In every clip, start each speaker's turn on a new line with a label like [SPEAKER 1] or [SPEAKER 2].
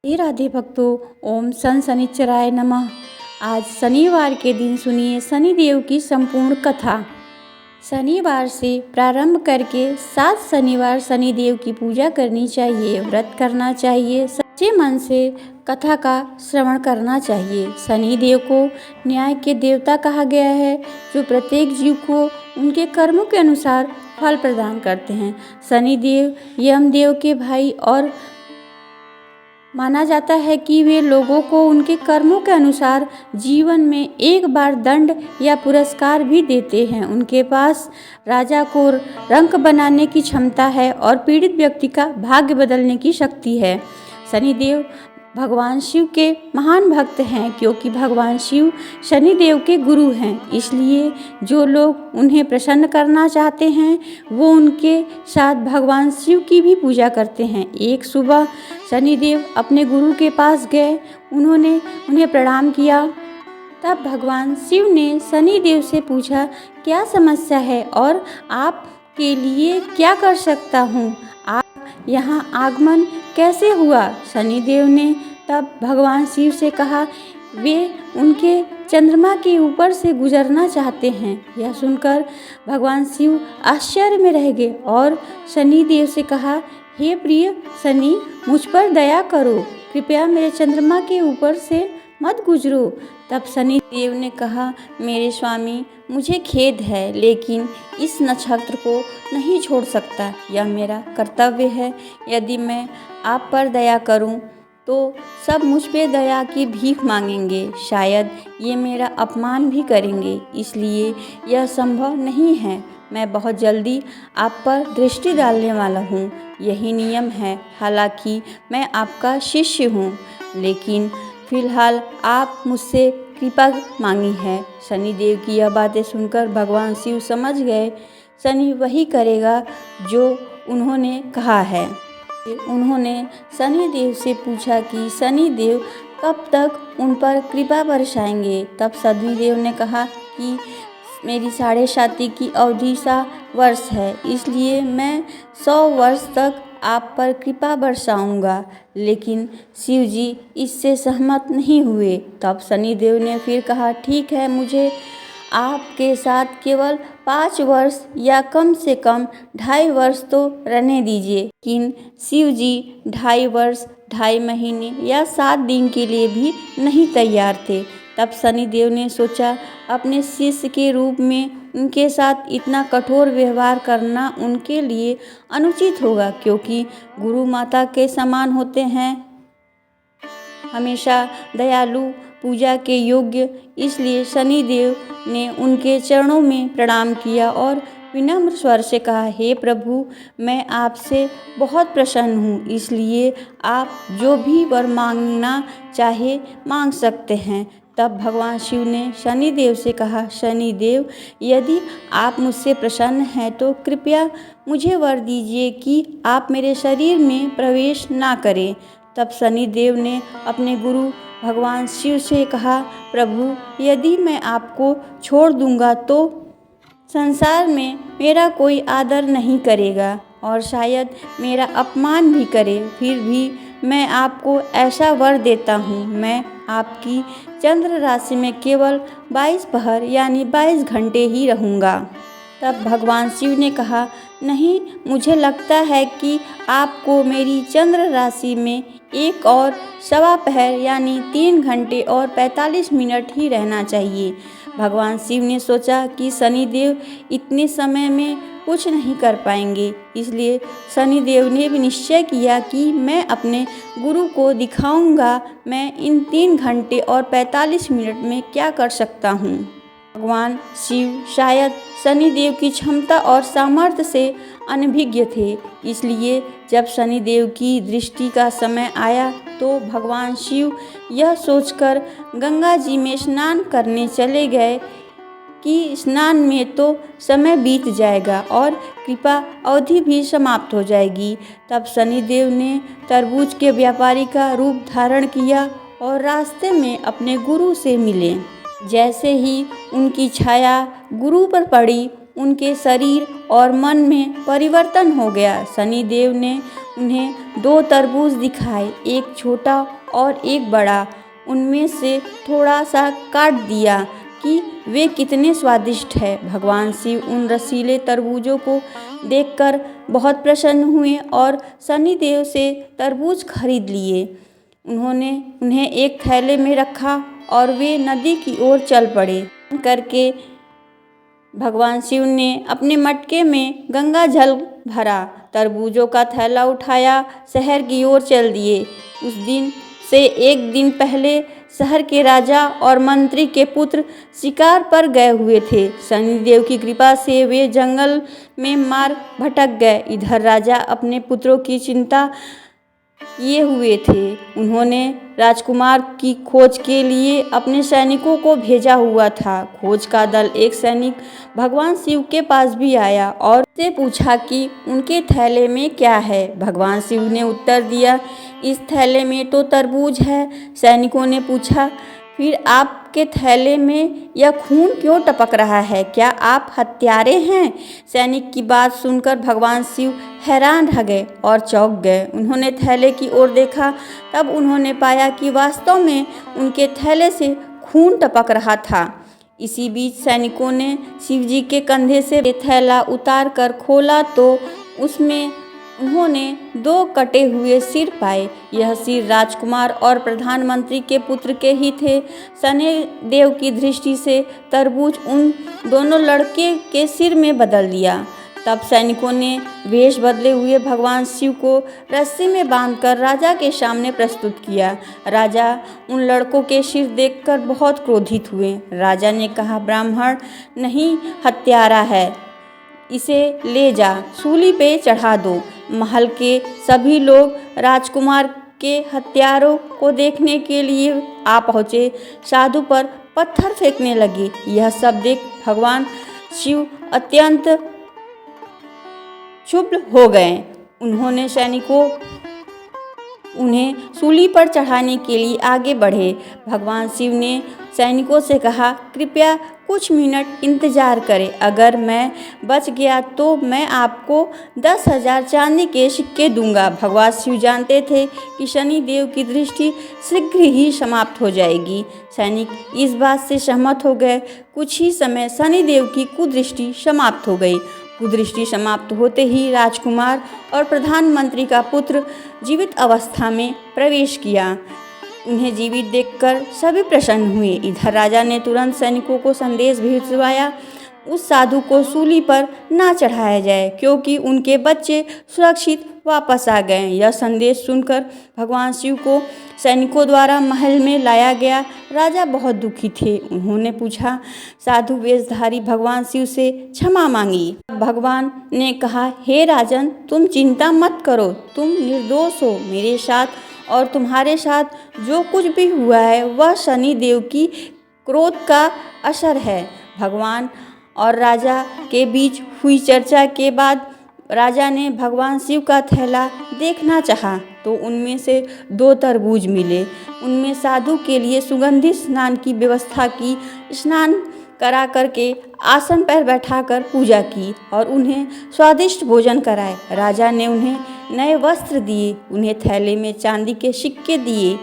[SPEAKER 1] हे राधे भक्तों, ओम सन शनिश्चराय नमः। आज शनिवार के दिन सुनिए शनिदेव की संपूर्ण कथा। शनिवार से प्रारंभ करके 7 शनिवार शनिदेव की पूजा करनी चाहिए, व्रत करना चाहिए, सच्चे मन से कथा का श्रवण करना चाहिए। शनिदेव को न्याय के देवता कहा गया है, जो प्रत्येक जीव को उनके कर्मों के अनुसार फल प्रदान करते हैं। शनिदेव यमदेव के भाई और माना जाता है कि वे लोगों को उनके कर्मों के अनुसार जीवन में एक बार दंड या पुरस्कार भी देते हैं। उनके पास राजा को रंक बनाने की क्षमता है और पीड़ित व्यक्ति का भाग्य बदलने की शक्ति है। शनिदेव भगवान शिव के महान भक्त हैं, क्योंकि भगवान शिव शनिदेव के गुरु हैं। इसलिए जो लोग उन्हें प्रसन्न करना चाहते हैं वो उनके साथ भगवान शिव की भी पूजा करते हैं। एक सुबह शनिदेव अपने गुरु के पास गए, उन्होंने उन्हें प्रणाम किया। तब भगवान शिव ने शनिदेव से पूछा, क्या समस्या है और आपके लिए क्या कर सकता हूँ? यहाँ आगमन कैसे हुआ? शनिदेव ने तब भगवान शिव से कहा, वे उनके चंद्रमा के ऊपर से गुजरना चाहते हैं। यह सुनकर भगवान शिव आश्चर्य में रह गए और शनिदेव से कहा, हे प्रिय शनि, मुझ पर दया करो, कृपया मेरे चंद्रमा के ऊपर से मत गुजरो। तब शनिदेव ने कहा, मेरे स्वामी, मुझे खेद है, लेकिन इस नक्षत्र को नहीं छोड़ सकता। यह मेरा कर्तव्य है। यदि मैं आप पर दया करूं, तो सब मुझ पे दया की भीख मांगेंगे। शायद ये मेरा अपमान भी करेंगे, इसलिए यह संभव नहीं है। मैं बहुत जल्दी आप पर दृष्टि डालने वाला हूँ। यही नियम है। हालांकि मैं आपका शिष्य हूँ, लेकिन फिलहाल आप मुझसे कृपा मांगी है। शनिदेव की यह बातें सुनकर भगवान शिव समझ गए, शनि वही करेगा जो उन्होंने कहा है। उन्होंने शनिदेव से पूछा कि शनिदेव कब तक उन पर कृपा बरसाएंगे। तब शनिदेव ने कहा कि मेरी 7.5 की अवधि 100 वर्ष है, इसलिए मैं 100 वर्ष तक आप पर कृपा बरसाऊंगा। लेकिन शिव जी इससे सहमत नहीं हुए। तब शनिदेव ने फिर कहा, ठीक है, मुझे आपके साथ केवल 5 वर्ष या कम से कम 2.5 वर्ष तो रहने दीजिए। लेकिन शिव जी 2.5 वर्ष, 2.5 महीने या 7 दिन के लिए भी नहीं तैयार थे। तब शनिदेव ने सोचा, अपने शिष्य के रूप में उनके साथ इतना कठोर व्यवहार करना उनके लिए अनुचित होगा, क्योंकि गुरु माता के समान होते हैं, हमेशा दयालु, पूजा के योग्य। इसलिए शनिदेव ने उनके चरणों में प्रणाम किया और विनम्र स्वर से कहा, हे प्रभु, मैं आपसे बहुत प्रसन्न हूँ, इसलिए आप जो भी वर मांगना चाहे मांग सकते हैं। तब भगवान शिव ने शनिदेव से कहा, शनिदेव, यदि आप मुझसे प्रसन्न हैं तो कृपया मुझे वर दीजिए कि आप मेरे शरीर में प्रवेश ना करें। तब शनिदेव ने अपने गुरु भगवान शिव से कहा, प्रभु, यदि मैं आपको छोड़ दूंगा तो संसार में मेरा कोई आदर नहीं करेगा और शायद मेरा अपमान भी करे। फिर भी मैं आपको ऐसा वर देता हूँ, मैं आपकी चंद्र राशि में केवल 22 पहर यानी 22 घंटे ही रहूँगा। तब भगवान शिव ने कहा, नहीं, मुझे लगता है कि आपको मेरी चंद्र राशि में 1 और सवा पहर यानी 3 घंटे और 45 मिनट ही रहना चाहिए। भगवान शिव ने सोचा कि शनिदेव इतने समय में कुछ नहीं कर पाएंगे, इसलिए शनिदेव ने भी निश्चय किया कि मैं अपने गुरु को दिखाऊंगा मैं इन 3 घंटे और 45 मिनट में क्या कर सकता हूँ। भगवान शिव शायद शनिदेव की क्षमता और सामर्थ्य से अनभिज्ञ थे, इसलिए जब शनिदेव की दृष्टि का समय आया तो भगवान शिव यह सोचकर गंगा जी में स्नान करने चले गए कि स्नान में तो समय बीत जाएगा और कृपा अवधि भी समाप्त हो जाएगी। तब शनिदेव ने तरबूज के व्यापारी का रूप धारण किया और रास्ते में अपने गुरु से मिले। जैसे ही उनकी छाया गुरु पर पड़ी, उनके शरीर और मन में परिवर्तन हो गया। शनिदेव ने उन्हें 2 तरबूज दिखाए, एक छोटा और एक बड़ा। उनमें से थोड़ा सा काट दिया कि वे कितने स्वादिष्ट है। भगवान शिव उन रसीले तरबूजों को देखकर बहुत प्रसन्न हुए और शनिदेव से तरबूज खरीद लिए। उन्होंने उन्हें एक थैले में रखा और वे नदी की ओर चल पड़े। करके भगवान शिव ने अपने मटके में गंगा जल भरा, तरबूजों का थैला उठाया, शहर की ओर चल दिए। उस दिन से एक दिन पहले शहर के राजा और मंत्री के पुत्र शिकार पर गए हुए थे। शनिदेव की कृपा से वे जंगल में मार्ग भटक गए। इधर राजा अपने पुत्रों की चिंता किए हुए थे। उन्होंने राजकुमार की खोज के लिए अपने सैनिकों को भेजा हुआ था। खोज का दल एक सैनिक भगवान शिव के पास भी आया और उससे पूछा कि उनके थैले में क्या है। भगवान शिव ने उत्तर दिया, इस थैले में तो तरबूज है। सैनिकों ने पूछा, फिर आपके थैले में यह खून क्यों टपक रहा है? क्या आप हत्यारे हैं? सैनिक की बात सुनकर भगवान शिव हैरान रह गए और चौंक गए। उन्होंने थैले की ओर देखा, तब उन्होंने पाया कि वास्तव में उनके थैले से खून टपक रहा था। इसी बीच सैनिकों ने शिवजी के कंधे से थैला उतार कर खोला तो उसमें उन्होंने 2 कटे हुए सिर पाए। यह सिर राजकुमार और प्रधानमंत्री के पुत्र के ही थे। शनिदेव की दृष्टि से तरबूज उन दोनों लड़के के सिर में बदल दिया। तब सैनिकों ने वेश बदले हुए भगवान शिव को रस्सी में बांधकर राजा के सामने प्रस्तुत किया। राजा उन लड़कों के सिर देखकर बहुत क्रोधित हुए। राजा ने कहा, ब्राह्मण नहीं, हत्यारा है, इसे ले जा सूली पे चढ़ा दो। महल के सभी लोग राजकुमार के हत्यारों को देखने के लिए आ पहुँचे। साधु पर पत्थर फेंकने लगे। यह सब देख भगवान शिव अत्यंत क्षुब्ध हो गए। उन्होंने सैनिकों उन्हें सूली पर चढ़ाने के लिए आगे बढ़े। भगवान शिव ने सैनिकों से कहा, कृपया कुछ मिनट इंतजार करें। अगर मैं बच गया तो मैं आपको 10,000 चांदी के सिक्के दूंगा। भगवान शिव जानते थे कि शनिदेव की दृष्टि शीघ्र ही समाप्त हो जाएगी। सैनिक इस बात से सहमत हो गए। कुछ ही समय शनिदेव की कुदृष्टि समाप्त हो गई। कुदृष्टि समाप्त होते ही राजकुमार और प्रधानमंत्री का पुत्र जीवित अवस्था में प्रवेश किया। उन्हें जीवित देखकर सभी प्रसन्न हुए। इधर राजा ने तुरंत सैनिकों को संदेश भिजवाया, उस साधु को सूली पर ना चढ़ाया जाए, क्योंकि उनके बच्चे सुरक्षित वापस आ गए। यह संदेश सुनकर भगवान शिव को सैनिकों द्वारा महल में लाया गया। राजा बहुत दुखी थे। उन्होंने पूछा, साधु वेशधारी भगवान शिव से क्षमा मांगी। भगवान ने कहा, हे राजन, तुम चिंता मत करो, तुम निर्दोष हो। मेरे साथ और तुम्हारे साथ जो कुछ भी हुआ है वह शनिदेव की क्रोध का असर है। भगवान और राजा के बीच हुई चर्चा के बाद राजा ने भगवान शिव का थैला देखना चाहा तो उनमें से 2 तरबूज मिले। उनमें साधु के लिए सुगंधित स्नान की व्यवस्था की। स्नान करा करके आसन पर बैठाकर पूजा की और उन्हें स्वादिष्ट भोजन कराए। राजा ने उन्हें नए वस्त्र दिए, उन्हें थैले में चांदी के सिक्के दिए।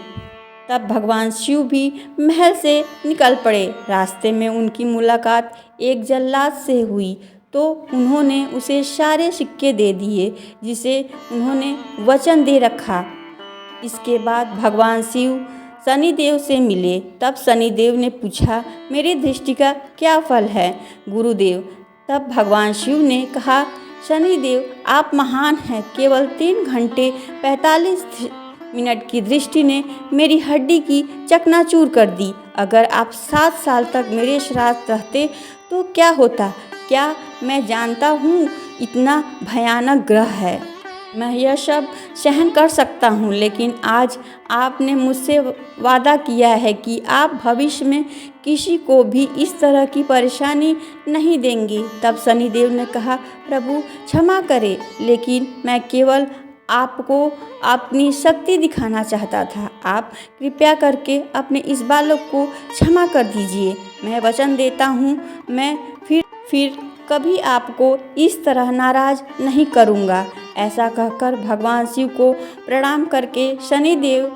[SPEAKER 1] तब भगवान शिव भी महल से निकल पड़े। रास्ते में उनकी मुलाकात एक जल्लाद से हुई तो उन्होंने उसे सारे सिक्के दे दिए, जिसे उन्होंने वचन दे रखा। इसके बाद भगवान शिव शनिदेव से मिले। तब शनिदेव ने पूछा, मेरी दृष्टि का क्या फल है गुरुदेव? तब भगवान शिव ने कहा, शनिदेव, आप महान हैं। केवल 3 घंटे 45 मिनट की दृष्टि ने मेरी हड्डी की चकनाचूर कर दी। अगर आप 7 साल तक मेरे साथ रहते तो क्या होता? क्या मैं जानता हूँ इतना भयानक ग्रह है। मैं यह सब सहन कर सकता हूँ, लेकिन आज आपने मुझसे वादा किया है कि आप भविष्य में किसी को भी इस तरह की परेशानी नहीं देंगे। तब शनिदेव ने कहा, प्रभु क्षमा करें, लेकिन मैं केवल आपको अपनी शक्ति दिखाना चाहता था। आप कृपया करके अपने इस बालक को क्षमा कर दीजिए। मैं वचन देता हूँ, मैं फिर कभी आपको इस तरह नाराज नहीं करूँगा। ऐसा कहकर भगवान शिव को प्रणाम करके शनिदेव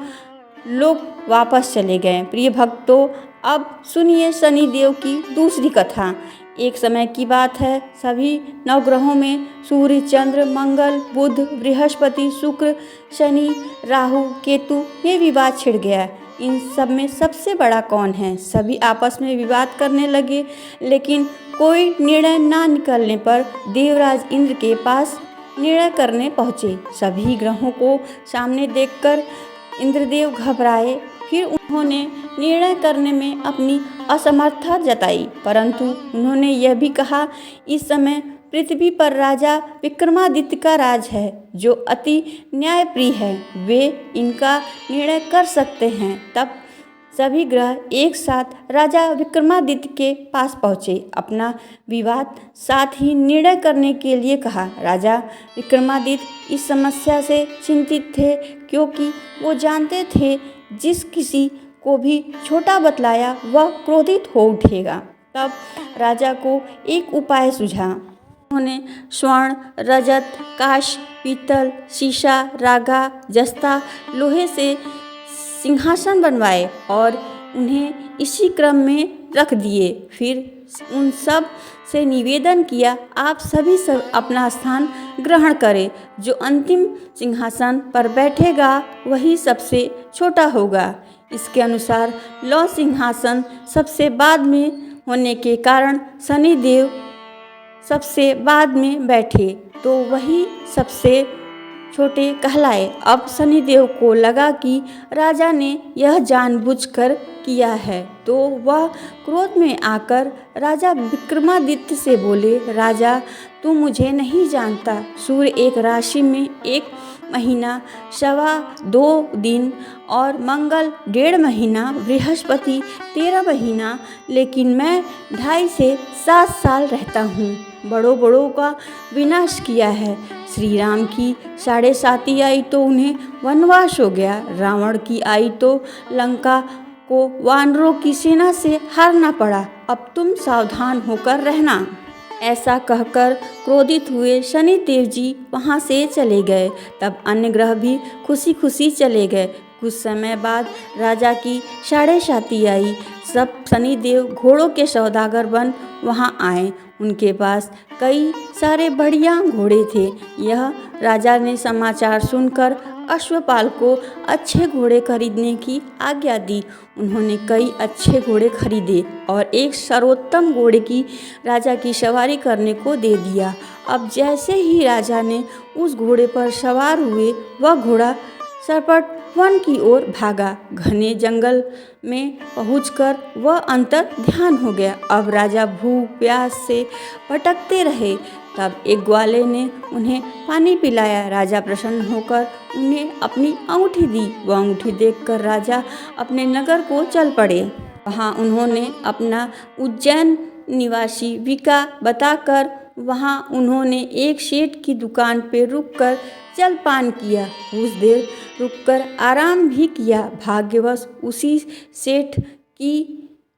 [SPEAKER 1] लोग वापस चले गए। प्रिय भक्तों, अब सुनिए शनिदेव की दूसरी कथा। एक समय की बात है, सभी नवग्रहों में सूर्य, चंद्र, मंगल, बुध, बृहस्पति, शुक्र, शनि, राहु, केतु ये विवाद छिड़ गया। इन सब में सबसे बड़ा कौन है? सभी आपस में विवाद करने लगे, लेकिन कोई निर्णय ना निकलने पर देवराज इंद्र के पास निर्णय करने पहुँचे। सभी ग्रहों को सामने देखकर इंद्रदेव घबराए। फिर उन्होंने निर्णय करने में अपनी असमर्थता जताई, परंतु उन्होंने यह भी कहा, इस समय पृथ्वी पर राजा विक्रमादित्य का राज है, जो अति न्यायप्रिय है। वे इनका निर्णय कर सकते हैं। तब सभी ग्रह एक साथ राजा विक्रमादित्य के पास पहुँचे। अपना विवाद साथ ही निर्णय करने के लिए कहा। राजा विक्रमादित्य इस समस्या से चिंतित थे, क्योंकि वो जानते थे जिस किसी को भी छोटा बतलाया वह क्रोधित हो उठेगा। तब राजा को एक उपाय सूझा। उन्होंने स्वर्ण, रजत, कांच, पीतल, शीशा, रागा, जस्ता, लोहे से सिंहासन बनवाए और उन्हें इसी क्रम में रख दिए। फिर उन सब से निवेदन किया, आप सभी सब अपना स्थान ग्रहण करें। जो अंतिम सिंहासन पर बैठेगा वही सबसे छोटा होगा। इसके अनुसार लौ सिंहासन सबसे बाद में होने के कारण शनिदेव सबसे बाद में बैठे, तो वही सबसे छोटे कहलाए। अब शनिदेव को लगा कि राजा ने यह जानबूझकर किया है, तो वह क्रोध में आकर राजा विक्रमादित्य से बोले, राजा तू मुझे नहीं जानता। सूर्य एक राशि में 1 महीना 2.25 दिन और मंगल 1.5 महीना, बृहस्पति 13 महीना, लेकिन मैं 2.5 से 7 साल रहता हूँ। बड़ों का विनाश किया है। श्री राम की 7.5 आई तो उन्हें वनवास हो गया। रावण की आई तो लंका को वानरों की सेना से हारना पड़ा। अब तुम सावधान होकर रहना। ऐसा कहकर क्रोधित हुए शनिदेव जी वहाँ से चले गए। तब अन्य ग्रह भी खुशी खुशी चले गए। कुछ समय बाद राजा की 7.5 आई। सब शनिदेव घोड़ों के सौदागर बन वहाँ आए। उनके पास कई सारे बढ़िया घोड़े थे। यह राजा ने समाचार सुनकर अश्वपाल को अच्छे घोड़े खरीदने की आज्ञा दी। उन्होंने कई अच्छे घोड़े खरीदे और एक सर्वोत्तम घोड़े की राजा की सवारी करने को दे दिया। अब जैसे ही राजा ने उस घोड़े पर सवार हुए, वह घोड़ा सरपट वन की ओर भागा। घने जंगल में पहुंचकर वह अंतर ध्यान हो गया। अब राजा भूख प्यास से भटकते रहे। तब एक ग्वाले ने उन्हें पानी पिलाया। राजा प्रसन्न होकर उन्हें अपनी अंगूठी दी। वह अंगूठी देखकर राजा अपने नगर को चल पड़े। वहाँ उन्होंने अपना उज्जैन निवासी विका बताकर वहाँ उन्होंने एक सेठ की दुकान पर रुककर जलपान किया। कुछ देर रुककर आराम भी किया। भाग्यवश उसी सेठ की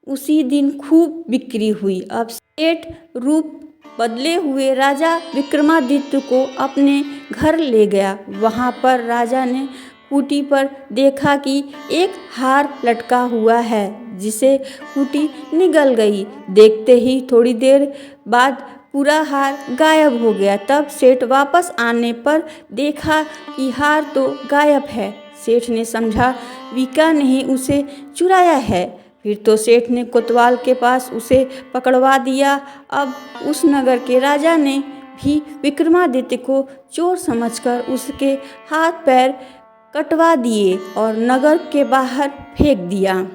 [SPEAKER 1] उसी दिन खूब बिक्री हुई। अब सेठ रूप बदले हुए राजा विक्रमादित्य को अपने घर ले गया। वहाँ पर राजा ने खूंटी पर देखा कि एक हार लटका हुआ है, जिसे खूंटी निगल गई। देखते ही थोड़ी देर बाद पूरा हार गायब हो गया। तब सेठ वापस आने पर देखा कि हार तो गायब है। सेठ ने समझा विका ने ही उसे चुराया है। फिर तो सेठ ने कोतवाल के पास उसे पकड़वा दिया। अब उस नगर के राजा ने भी विक्रमादित्य को चोर समझकर उसके हाथ पैर कटवा दिए और नगर के बाहर फेंक दिया।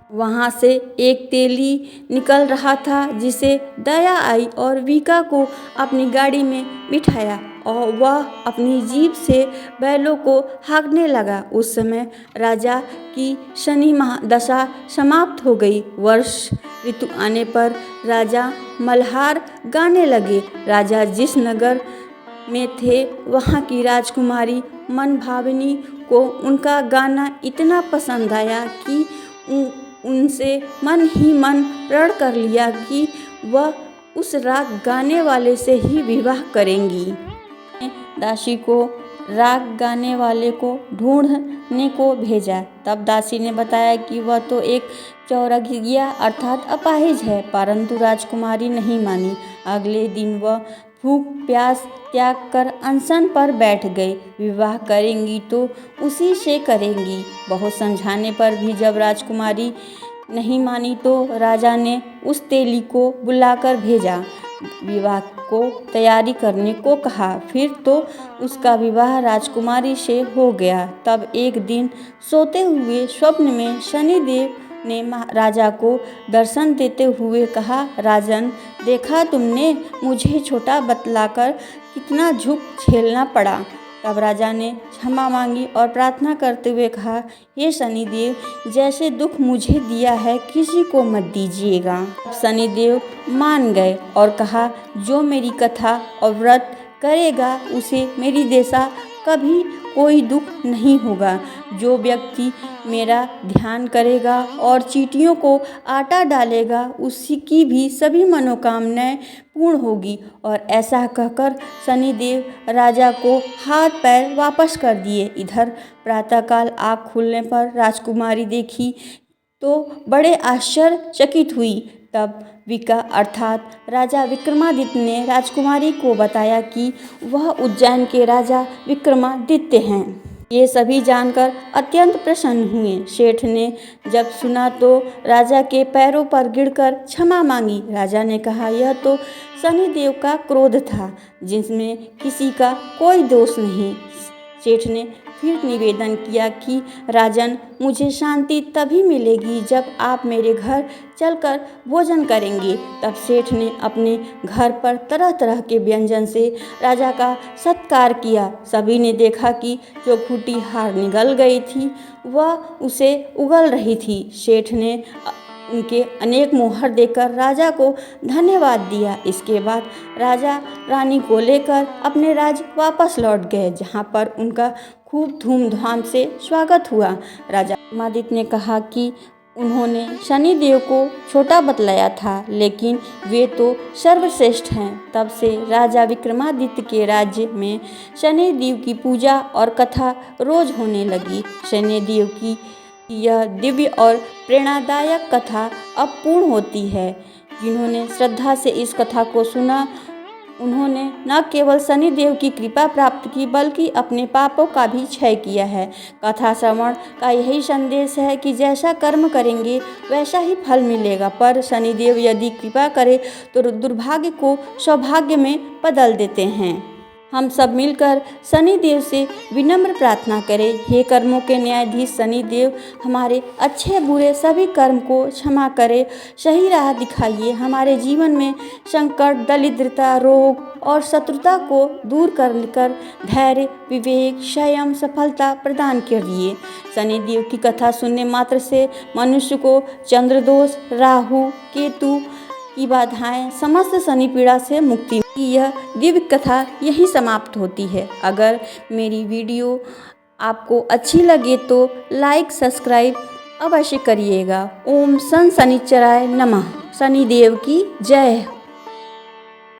[SPEAKER 1] वहाँ से एक तेली निकल रहा था, जिसे दया आई और विका को अपनी गाड़ी में बिठाया और वह अपनी जीभ से बैलों को हाँकने लगा। उस समय राजा की शनि महादशा समाप्त हो गई। वर्ष ऋतु आने पर राजा मल्हार गाने लगे। राजा जिस नगर में थे, वहाँ की राजकुमारी मनभाविनी को उनका गाना इतना पसंद आया कि उनसे मन ही मन प्रण कर लिया कि वह उस राग गाने वाले से ही विवाह करेंगी। दासी को राग गाने वाले को ढूंढने को भेजा। तब दासी ने बताया कि वह तो एक चौरघिया अर्थात अपाहिज है, परंतु राजकुमारी नहीं मानी। अगले दिन वह भूख प्यास त्याग कर अनशन पर बैठ गई। विवाह करेंगी तो उसी से करेंगी। बहुत समझाने पर भी जब राजकुमारी नहीं मानी तो राजा ने उस तेली को बुलाकर भेजा, विवाह को तैयारी करने को कहा। फिर तो उसका विवाह राजकुमारी से हो गया। तब एक दिन सोते हुए स्वप्न में शनिदेव ने राजा को दर्शन देते हुए कहा, राजन, देखा तुमने, मुझे छोटा बतलाकर कितना झुक झेलना पड़ा। तब राजा ने क्षमा मांगी और प्रार्थना करते हुए कहा, हे शनिदेव, जैसे दुख मुझे दिया है किसी को मत दीजिएगा। शनिदेव मान गए और कहा, जो मेरी कथा और व्रत करेगा उसे मेरी जैसा कभी कोई दुख नहीं होगा। जो व्यक्ति मेरा ध्यान करेगा और चींटियों को आटा डालेगा उसकी भी सभी मनोकामनाएं पूर्ण होगी। और ऐसा कहकर शनिदेव राजा को हाथ पैर वापस कर दिए। इधर प्रातःकाल आँख खुलने पर राजकुमारी देखी तो बड़े आश्चर्यचकित हुई। तब विका अर्थात राजा विक्रमादित्य ने राजकुमारी को बताया कि वह उज्जैन के राजा विक्रमादित्य हैं। ये सभी जानकर अत्यंत प्रसन्न हुए। सेठ ने जब सुना तो राजा के पैरों पर गिरकर क्षमा मांगी। राजा ने कहा, यह तो शनिदेव का क्रोध था, जिसमें किसी का कोई दोष नहीं। सेठ ने फिर निवेदन किया कि राजन, मुझे शांति तभी मिलेगी जब आप मेरे घर चलकर भोजन करेंगे। तब सेठ ने अपने घर पर तरह तरह के व्यंजन से राजा का सत्कार किया। सभी ने देखा कि जो खूंटी हार निगल गई थी वह उसे उगल रही थी। सेठ ने उनके अनेक मोहर देकर राजा को धन्यवाद दिया। इसके बाद राजा रानी को लेकर अपने राज्य वापस लौट गए, जहाँ पर उनका खूब धूमधाम से स्वागत हुआ। राजा विक्रमादित्य ने कहा कि उन्होंने शनिदेव को छोटा बतलाया था, लेकिन वे तो सर्वश्रेष्ठ हैं। तब से राजा विक्रमादित्य के राज्य में शनिदेव की पूजा और कथा रोज होने लगी। शनिदेव की यह दिव्य और प्रेरणादायक कथा अब पूर्ण होती है। जिन्होंने श्रद्धा से इस कथा को सुना, उन्होंने न केवल शनिदेव की कृपा प्राप्त की, बल्कि अपने पापों का भी क्षय किया है। कथा श्रवण का यही संदेश है कि जैसा कर्म करेंगे वैसा ही फल मिलेगा, पर शनिदेव यदि कृपा करे तो दुर्भाग्य को सौभाग्य में बदल देते हैं। हम सब मिलकर शनिदेव से विनम्र प्रार्थना करें, हे कर्मों के न्यायाधीश शनिदेव, हमारे अच्छे बुरे सभी कर्म को क्षमा करें, सही राह दिखाइए, हमारे जीवन में संकट, दरिद्रता, रोग और शत्रुता को दूर कर धैर्य, विवेक, संयम, सफलता प्रदान करिए। शनिदेव की कथा सुनने मात्र से मनुष्य को चंद्रदोष, राहु, केतु की बाधाएं, समस्त शनि पीड़ा से मुक्ति की यह दिव्य कथा यहीं समाप्त होती है। अगर मेरी वीडियो आपको अच्छी लगे तो लाइक सब्सक्राइब अवश्य करिएगा। ओम सन शनिचराय नमः। शनिदेव की जय।